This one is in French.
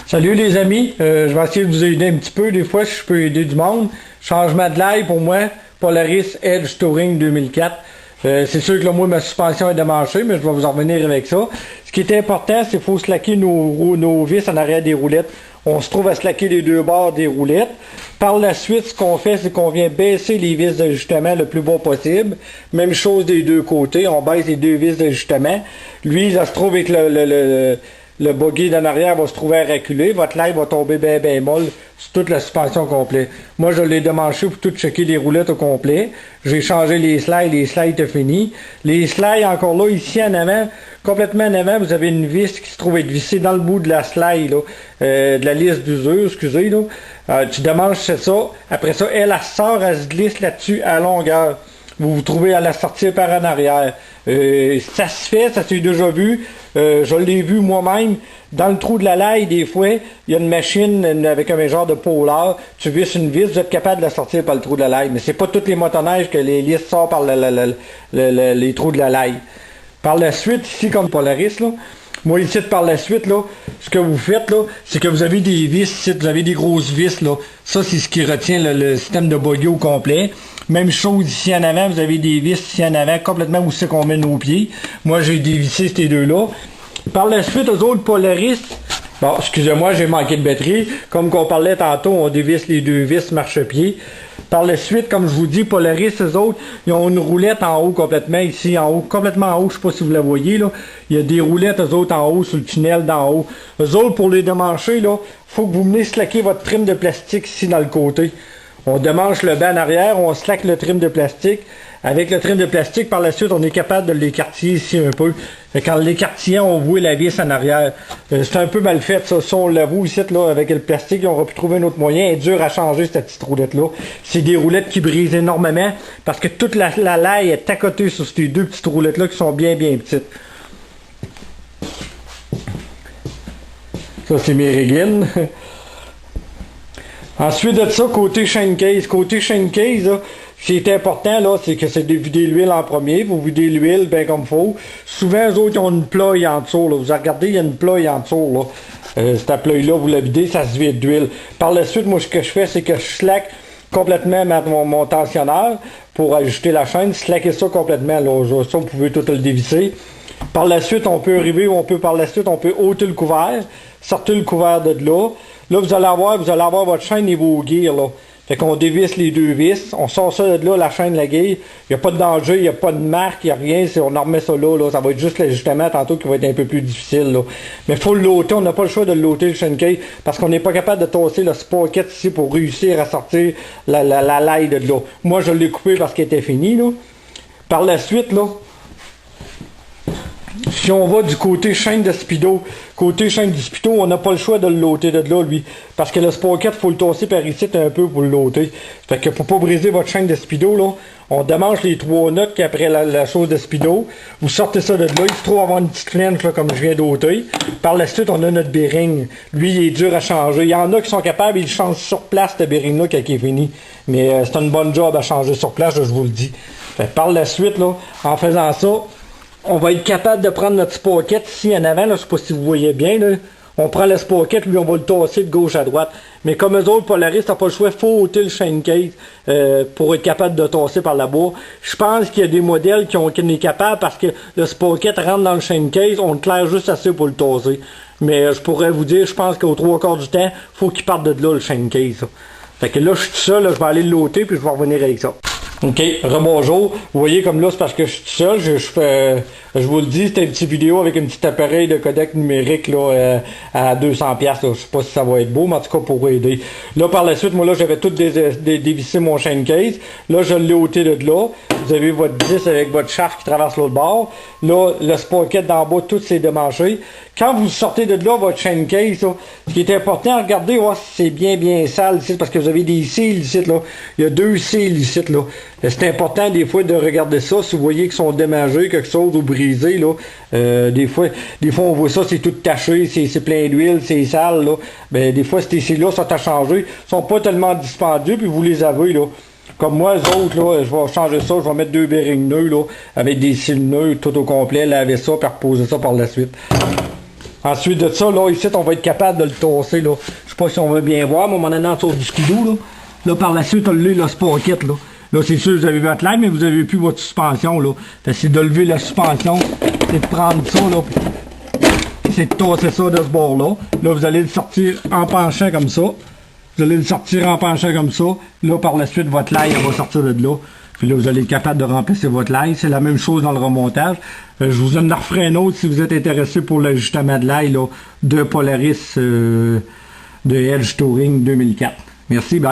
Salut les amis, je vais essayer de vous aider un petit peu, des fois si je peux aider du monde. Changement de l'ail pour moi, Polaris Edge Touring 2004. C'est sûr que là, moi ma suspension est démanchée, mais je vais vous en revenir avec ça. Ce qui est important, c'est qu'il faut slacker nos vis en arrière des roulettes. On se trouve à slacker les deux bords des roulettes. Par la suite, ce qu'on fait, c'est qu'on vient baisser les vis d'ajustement le plus bas possible. Même chose des deux côtés, on baisse les deux vis d'ajustement. Lui, ça se trouve avec le buggy d'en arrière va se trouver à reculer, votre l'ail va tomber bien molle sur toute la suspension complète. Moi, je l'ai démanché pour tout checker les roulettes au complet. J'ai changé les slides étaient finis. Les slides, encore là, ici en avant, complètement en avant, vous avez une vis qui se trouve être vissée dans le bout de la slide, là, de la lisse d'usure, excusez, là. Tu démanches ça. Après ça, elle sort, elle se glisse là-dessus à longueur. Vous vous trouvez à la sortir par en arrière. Ça se fait, ça s'est déjà vu. Je l'ai vu moi-même. Dans le trou de la laille, des fois, il y a une machine avec un genre de polar. Tu visses une vis, vous êtes capable de la sortir par le trou de la laille. Mais c'est pas toutes les motoneiges que les lisses sortent par les trous de la laille. Par la suite, ici, comme Polaris, là, moi, ici, par la suite, là, ce que vous faites, là, c'est que vous avez des vis, ici, vous avez des grosses vis, là. Ça, c'est ce qui retient le système de buggy au complet. Même chose ici en avant, vous avez des vis ici en avant, complètement où c'est qu'on met nos pieds. Moi, j'ai dévissé ces deux-là. Par la suite, aux autres Polaris, bon, excusez-moi, j'ai manqué de batterie. Comme qu'on parlait tantôt, on dévisse les deux vis marchepied. Par la suite, comme je vous dis, Polaris, eux autres, ils ont une roulette en haut complètement, ici en haut, complètement en haut, je sais pas si vous la voyez, là. Il y a des roulettes, eux autres, en haut, sur le tunnel d'en haut. Eux autres, pour les démancher, là, faut que vous venez slacker votre trim de plastique ici dans le côté. On démanche le banc en arrière, on slack le trim de plastique. Avec le trim de plastique, par la suite, on est capable de l'écartiller ici un peu. Et quand l'écartillant, on voit la vis en arrière. C'est un peu mal fait, ça. Si on l'avoue ici, là, avec le plastique, on aurait pu trouver un autre moyen. C'est dur à changer, cette petite roulette-là. C'est des roulettes qui brisent énormément, parce que toute la laille est à côté sur ces deux petites roulettes-là qui sont bien petites. Ça, c'est mes régines. Ensuite de ça, côté chain case. Côté chain case, là, ce qui est important, là, c'est que c'est de vider l'huile en premier. Vous videz l'huile bien comme il faut. Souvent, eux autres, ils ont une ploie en dessous, là. Vous regardez, il y a une ploie en dessous, là. Cette ploie-là, vous la videz, ça se vide d'huile. Par la suite, moi, ce que je fais, c'est que je slack complètement mon tensionneur pour ajuster la chaîne. Slacker ça complètement, là. Ça, vous pouvez tout le dévisser. Par la suite, on peut arriver, on peut ôter le couvert, sortir le couvert de là. Là, vous allez avoir votre chaîne et vos gears, là. Fait qu'on dévisse les deux vis, on sort ça de là, la chaîne, la guille. Il n'y a pas de danger, il n'y a pas de marque, il n'y a rien. On en remet ça là, ça va être juste l'ajustement tantôt qui va être un peu plus difficile, là. Mais il faut le loter, on n'a pas le choix de le loter, le chain case, parce qu'on n'est pas capable de tosser le sprocket ici pour réussir à sortir la laille de là. Moi, je l'ai coupé parce qu'elle était finie, là. Par la suite, là, si on va du côté chaîne de speedo, on n'a pas le choix de le loter de là, lui. Parce que le sprocket, il faut le tosser par ici un peu pour le loter. Fait que pour pas briser votre chaîne de speedo, là, on démange les trois notes qu'après la chose de speedo. Vous sortez ça de là, il se trouve avoir une petite flange, là, comme je viens d'ôter. Par la suite, on a notre bearing. Lui, il est dur à changer. Il y en a qui sont capables, ils changent sur place, ce bearing-là, quand il est fini. Mais c'est une bonne job à changer sur place, là, je vous le dis. Fait, par la suite, là, en faisant ça, on va être capable de prendre notre sprocket ici en avant, là, je sais pas si vous voyez bien, là. On prend le sprocket, lui, on va le tasser de gauche à droite. Mais comme eux autres, Polaris, t'as pas le choix, faut ôter le chain case pour être capable de tasser par là-bas. Je pense qu'il y a des modèles qui est capable parce que le sprocket rentre dans le chain case, on le claire juste assez pour le tasser. Mais je pourrais vous dire, je pense qu'au 3/4 du temps, faut qu'il parte de là, le chain case. Ça. Fait que là, je suis tout seul, là, je vais aller le loter, puis je vais revenir avec ça. OK, rebonjour. Vous voyez comme là, c'est parce que je suis tout seul. Je vous le dis, c'est une petite vidéo avec un petit appareil de codec numérique là, à 200$. Là. Je sais pas si ça va être beau, mais en tout cas pour aider. Là, par la suite, moi là, j'avais tout dévissé mon chain case. Là, je l'ai ôté de là. Vous avez votre 10 avec votre shaft qui traverse l'autre bord. Là, le sprocket d'en bas, tout s'est démanché. Quand vous sortez de là, votre chain case, là, ce qui est important, regardez, ouais, c'est bien sale ici, parce que vous avez des cils ici, là. Il y a deux cils ici, là. C'est important, des fois, de regarder ça. Si vous voyez qu'ils sont démangés, quelque chose, ou brisés, là. Des fois, on voit ça, c'est tout taché, c'est plein d'huile, c'est sale, là. Ben, des fois, ces cils-là sont à changer. Ils sont pas tellement dispendieux, puis vous les avez, là. Comme moi, les autres, là, je vais changer ça, je vais mettre deux bearings nœuds, là, avec des cils nœuds tout au complet, laver ça, puis reposer ça par la suite. Ensuite de ça, là, ici, on va être capable de le tosser, là. Je sais pas si on va bien voir, mais on en a dans du skidoo, là. Là, par la suite, on l'a le sprocket, là. Là, c'est sûr, vous avez votre lime, mais vous avez plus votre suspension, là. C'est de lever la suspension, c'est de prendre ça, là, c'est de tosser ça de ce bord-là. Là, vous allez le sortir en penchant comme ça. Vous allez le sortir en penchant comme ça. Là, par la suite, votre lime, elle va sortir de là. Puis là, vous allez être capable de remplacer votre lime. C'est la même chose dans le remontage. Je vous en referai un autre si vous êtes intéressé pour l'ajustement de l'ail, là, de Polaris de Edge Touring 2004. Merci, bye.